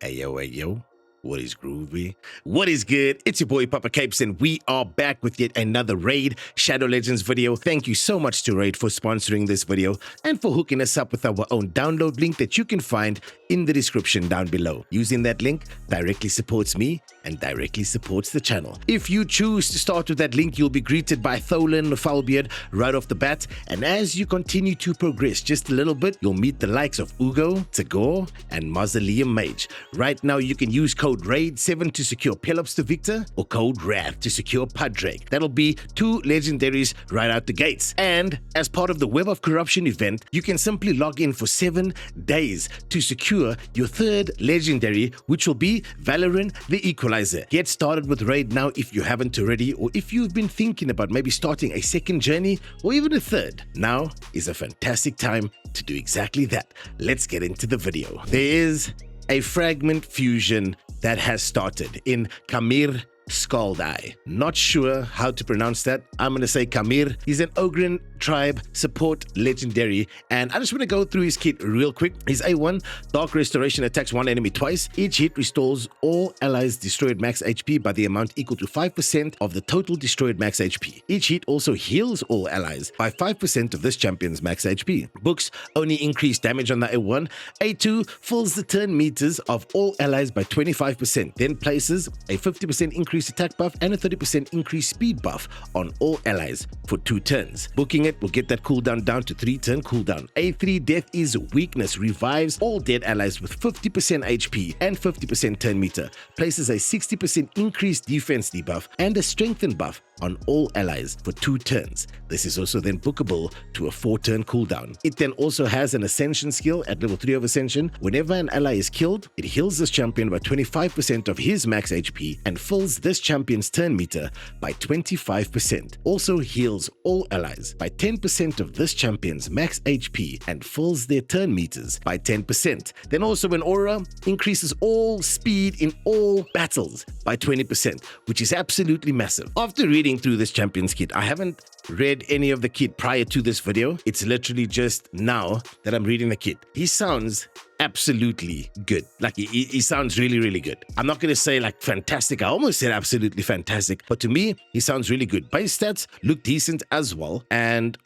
Ayo. What is groovy? What is good? It's your boy Papa Capes, and we are back with yet another Raid Shadow Legends video. Thank you so much to Raid for sponsoring this video and for hooking us up with our own download link that you can find in the description down below. Using that link directly supports me and directly supports the channel. If you choose to start with that link, you'll be greeted by Tholan Foulbeard right off the bat, and as you continue to progress just a little bit, you'll meet the likes of Ugo, Tagore, and Mausoleum Mage. Right now, you can use code RAID7 to secure Pelops to Victor, or code WRATH to secure Padrake. That'll be 2 legendaries right out the gates. And as part of the Web of Corruption event, you can simply log in for 7 days to secure your 3rd legendary, which will be Valoran the Equalizer. Get started with Raid now if you haven't already, or if you've been thinking about maybe starting a 2nd journey or even a 3rd. Now is a fantastic time to do exactly that. Let's get into the video. There is a Fragment fusion that has started in Khamir Skaldai. Not sure how to pronounce that. I'm going to say Khamir. He's an Ogren tribe support legendary, and I just want to go through his kit real quick. His A1, Dark Restoration, attacks one enemy twice. Each hit restores all allies destroyed max HP by the amount equal to 5% of the total destroyed max HP. Each hit also heals all allies by 5% of this champion's max HP. Books only increase damage on the A1. A2 fills the turn meters of all allies by 25%, then places a 50% increased attack buff and a 30% increased speed buff on all allies for 2 turns. Booking it will get that cooldown down to 3-turn cooldown. A3 Death is Weakness revives all dead allies with 50% HP and 50% turn meter, places a 60% increased defense debuff and a strengthen buff on all allies for 2 turns. This is also then bookable to a 4-turn cooldown. It then also has an Ascension skill at level 3 of Ascension. Whenever an ally is killed, it heals this champion by 25% of his max HP and fills this champion's turn meter by 25%. Also heals all allies by 10% of this champion's max HP and fills their turn meters by 10%. Then also an aura increases all speed in all battles by 20%, which is absolutely massive. After reading through this champion's kit, I haven't read any of the kit prior to this video. It's literally just now that I'm reading the kit. He sounds absolutely good. Like he sounds really good. I'm not going to say like fantastic. I almost said absolutely fantastic, but to me, he sounds really good. Base stats look decent as well, and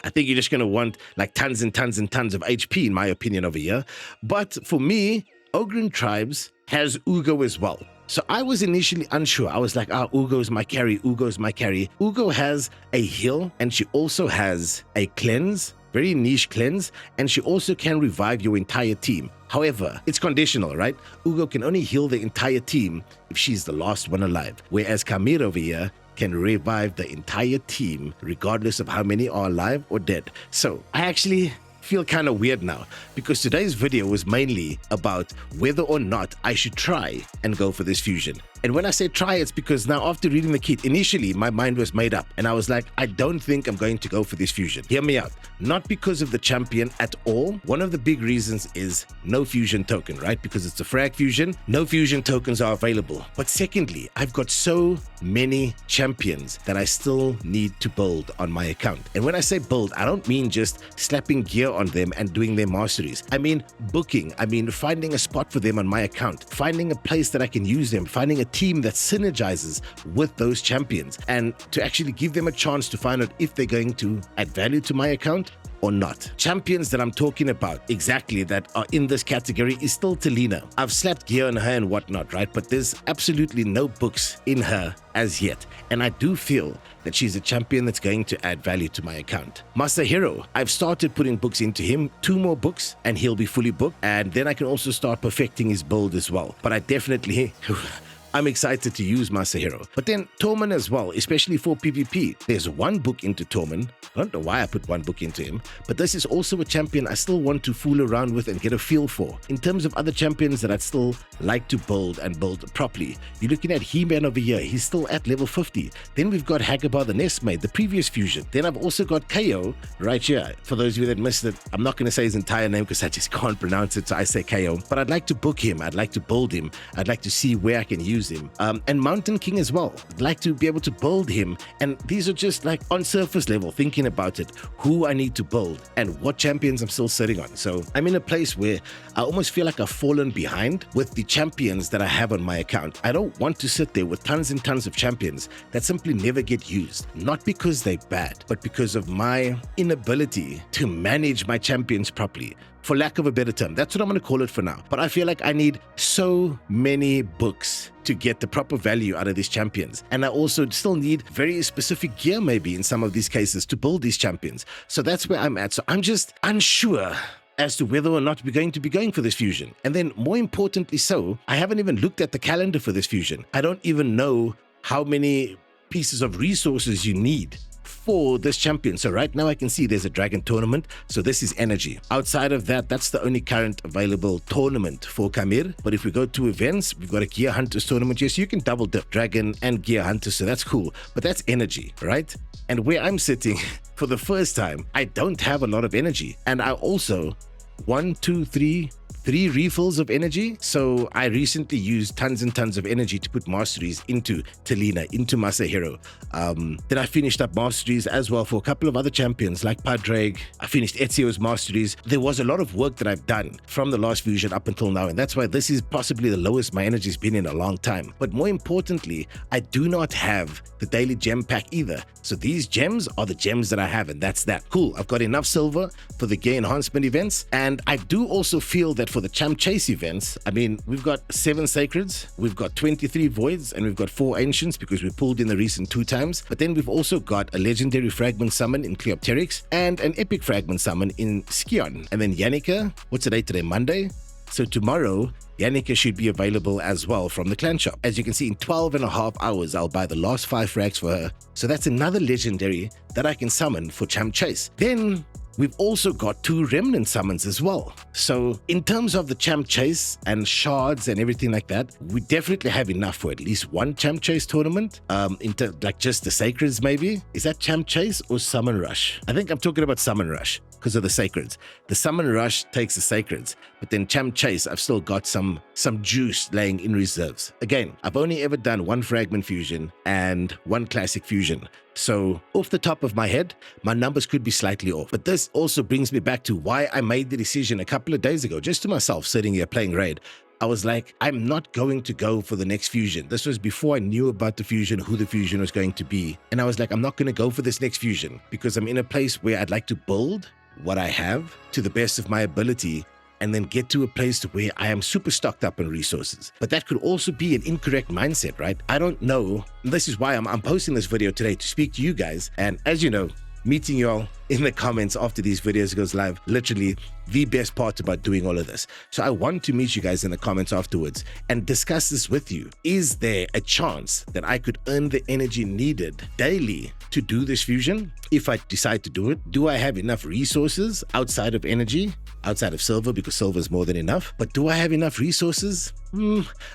I think you're just going to want like tons and tons and tons of HP, in my opinion, over here. But for me, Ogren Tribes has Ugo as well. So I was initially unsure. I was like, Ugo's my carry, Ugo's my carry. Ugo has a heal, and she also has a cleanse, very niche cleanse, and she also can revive your entire team. However, it's conditional, right? Ugo can only heal the entire team if she's the last one alive, whereas Khamir over here can revive the entire team regardless of how many are alive or dead. So I actually feel kind of weird now, because today's video was mainly about whether or not I should try and go for this fusion. And when I say try, it's because now after reading the kit, initially my mind was made up and I was like, I don't think I'm going to go for this fusion. Hear me out. Not because of the champion at all. One of the big reasons is no fusion token, right? Because it's a frag fusion, no fusion tokens are available. But secondly, I've got so many champions that I still need to build on my account. And when I say build, I don't mean just slapping gear on them and doing their masteries. I mean booking. I mean finding a spot for them on my account, finding a place that I can use them, finding a team that synergizes with those champions, and to actually give them a chance to find out if they're going to add value to my account or not. Champions that I'm talking about exactly that are in this category is still Talina. I've slapped gear on her and whatnot, right? But there's absolutely no books in her as yet. And I do feel that she's a champion that's going to add value to my account. Masahiro, I've started putting books into him, 2 more books, and he'll be fully booked. And then I can also start perfecting his build as well. But I definitely I'm excited to use Masahiro. But then Tormund as well, especially for PvP. There's 1 book into Tormund. I don't know why I put 1 book into him, but this is also a champion I still want to fool around with and get a feel for. In terms of other champions that I'd still like to build and build properly, you're looking at He-Man over here. He's still at level 50. Then we've got Hagabar the Nestmaid, the previous fusion. Then I've also got KO right here. For those of you that missed it, I'm not going to say his entire name because I just can't pronounce it, so I say KO. But I'd like to book him. I'd like to build him. I'd like to see where I can use use him. And Mountain King as well. I'd like to be able to build him. And these are just like on surface level, thinking about it, who I need to build and what champions I'm still sitting on. So I'm in a place where I almost feel like I've fallen behind with the champions that I have on my account. I don't want to sit there with tons and tons of champions that simply never get used. Not because they're bad, but because of my inability to manage my champions properly. For lack of a better term, that's what I'm going to call it for now. But I feel like I need so many books to get the proper value out of these champions. And I also still need very specific gear maybe in some of these cases to build these champions. So that's where I'm at. So I'm just unsure as to whether or not we're going to be going for this fusion. And then more importantly so, I haven't even looked at the calendar for this fusion. I don't even know how many pieces of resources you need for this champion. So right now I can see there's a dragon tournament. So this is energy. Outside of that, that's the only current available tournament for Khamir. But if we go to events, we've got a Gear Hunters tournament. Yes, you can double dip dragon and Gear Hunters. So that's cool. But that's energy, right? And where I'm sitting for the first time, I don't have a lot of energy. And I also, 3 refills of energy. So I recently used tons and tons of energy to put Masteries into Talina, into Masahiro. Then I finished up Masteries as well for a couple of other champions like Padraig. I finished Ezio's Masteries. There was a lot of work that I've done from the last fusion up until now, and that's why this is possibly the lowest my energy's been in a long time. But more importantly, I do not have the daily gem pack either. So these gems are the gems that I have, and that's that. Cool, I've got enough silver for the gear enhancement events, and I do also feel that for the champ chase events, I mean, we've got 7 sacreds, we've got 23 voids, and we've got 4 ancients because we pulled in the recent 2 times. But then we've also got a legendary fragment summon in Cleopteryx and an epic fragment summon in Skion. And then Yannicka, what's the date today? Monday? So tomorrow, Yannicka should be available as well from the clan shop. As you can see, in 12.5 hours, I'll buy the last 5 frags for her. So that's another legendary that I can summon for Champ Chase. Then we've also got 2 remnant summons as well. So in terms of the Champ Chase and shards and everything like that, we definitely have enough for at least 1 Champ Chase tournament. Like just the sacreds maybe. Is that Champ Chase or Summon Rush? I think I'm talking about Summon Rush because of the sacreds. The Summon Rush takes the sacreds, but then Champ Chase, I've still got some juice laying in reserves. Again, I've only ever done 1 fragment fusion and 1 classic fusion. So off the top of my head, my numbers could be slightly off. But this also brings me back to why I made the decision a couple of days ago, just to myself sitting here playing Raid. I was like, I'm not going to go for the next fusion. This was before I knew about the fusion, who the fusion was going to be. And I was like, I'm not going to go for this next fusion because I'm in a place where I'd like to build what I have to the best of my ability and then get to a place to where I am super stocked up on resources. But that could also be an incorrect mindset, right? I don't know. This is why I'm posting this video today to speak to you guys. And as you know, meeting y'all in the comments after these videos goes live, literally the best part about doing all of this. So I want to meet you guys in the comments afterwards and discuss this with you. Is there a chance that I could earn the energy needed daily to do this fusion if I decide to do it? Do I have enough resources outside of energy, outside of silver, because silver is more than enough? But do I have enough resources?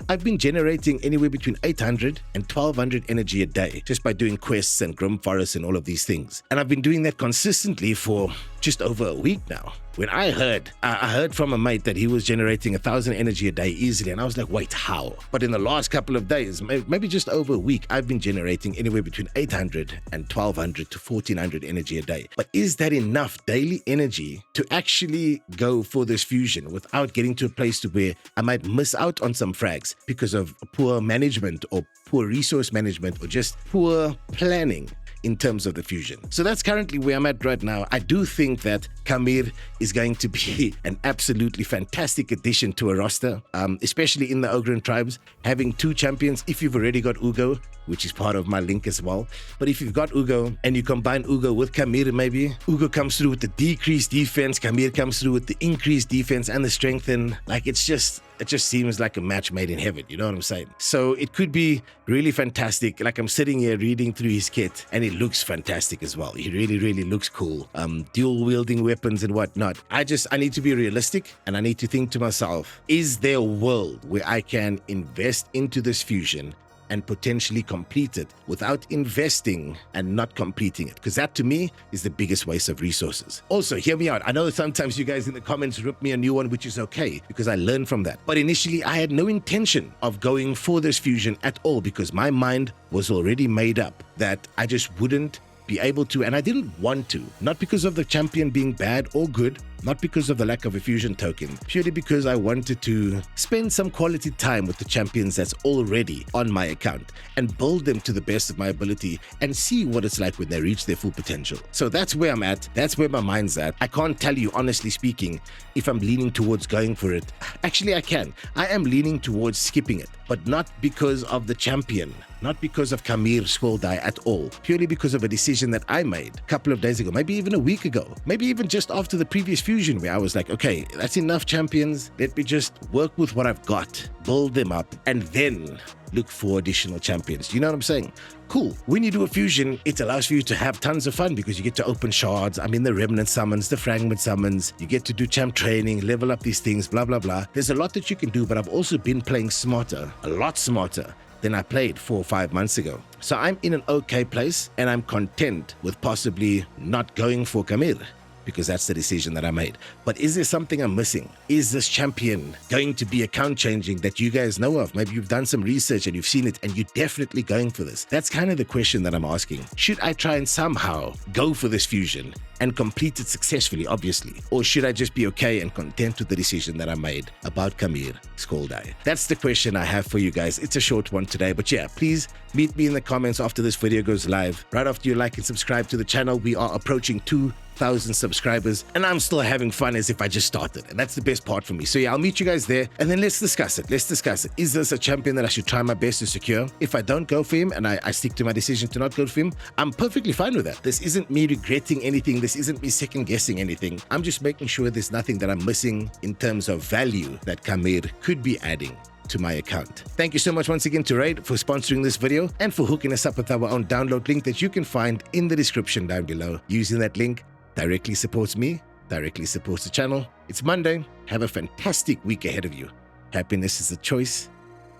I've been generating anywhere between 800 and 1200 energy a day just by doing quests and Grim Forests and all of these things. And I've been doing that consistently for just over a week now. When I heard from a mate that he was generating 1,000 energy a day easily, and I was like, wait, how? But in the last couple of days, maybe just over a week, I've been generating anywhere between 800 and 1,200 to 1,400 energy a day. But is that enough daily energy to actually go for this fusion without getting to a place to where I might miss out on some frags because of poor management or poor resource management or just poor planning in terms of the fusion? So that's currently where I'm at right now. I do think that Khamir is going to be an absolutely fantastic addition to a roster, especially in the Ogren tribes. Having 2 champions, if you've already got Ugo, which is part of my link as well. But if you've got Ugo and you combine Ugo with Khamir, maybe Ugo comes through with the decreased defense, Khamir comes through with the increased defense and the strength, and like it just seems like a match made in heaven, you know what I'm saying? So it could be really fantastic. Like I'm sitting here reading through his kit and it looks fantastic as well. He really looks cool. Dual wielding weapons and whatnot. I need to be realistic and I need to think to myself, is there a world where I can invest into this fusion and potentially complete it without investing and not completing it, because that to me is the biggest waste of resources. Also, hear me out. I know sometimes you guys in the comments rip me a new one, which is okay because I learned from that. But initially, I had no intention of going for this fusion at all because my mind was already made up that I just wouldn't be able to, and I didn't want to, not because of the champion being bad or good, not because of the lack of a fusion token, purely because I wanted to spend some quality time with the champions that's already on my account and build them to the best of my ability and see what it's like when they reach their full potential. So that's where I'm at. That's where my mind's at. I can't tell you, honestly speaking, if I'm leaning towards going for it. Actually, I can. I am leaning towards skipping it, but not because of the champion, not because of Khamir Skull Die at all, purely because of a decision that I made a couple of days ago, maybe even a week ago, maybe even just after the previous fusion, where I was like, okay, that's enough champions. Let me just work with what I've got, build them up, and then look for additional champions. You know what I'm saying? Cool. When you do a fusion, it allows for you to have tons of fun because you get to open shards. I mean, the remnant summons, the fragment summons, you get to do champ training, level up these things, blah, blah, blah. There's a lot that you can do, but I've also been playing smarter, a lot smarter than I played 4 or 5 months ago. So I'm in an okay place and I'm content with possibly not going for Khamir, because that's the decision that I made. But is there something I'm missing? Is this champion going to be account changing that you guys know of? Maybe you've done some research and you've seen it and you're definitely going for this. That's kind of the question that I'm asking. Should I try and somehow go for this fusion and complete it successfully, obviously? Or should I just be okay and content with the decision that I made about Khamir Skull Die? That's the question I have for you guys. It's a short one today, but yeah, please meet me in the comments after this video goes live. Right after you like and subscribe to the channel, we are approaching 2,000 subscribers and I'm still having fun as if I just started, and that's the best part for me. So yeah, I'll meet you guys there and then let's discuss it. Is this a champion that I should try my best to secure? If I don't go for him and I stick to my decision to not go for him, I'm perfectly fine with that. This isn't me regretting anything. This isn't me second guessing anything. I'm just making sure there's nothing that I'm missing in terms of value that Khamir could be adding to my account. Thank you so much once again to Raid for sponsoring this video and for hooking us up with our own download link that you can find in the description down below. Using that link directly supports me, directly supports the channel. It's Monday. Have a fantastic week ahead of you. Happiness is a choice.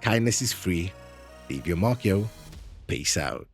Kindness is free. Leave your mark, yo. Peace out.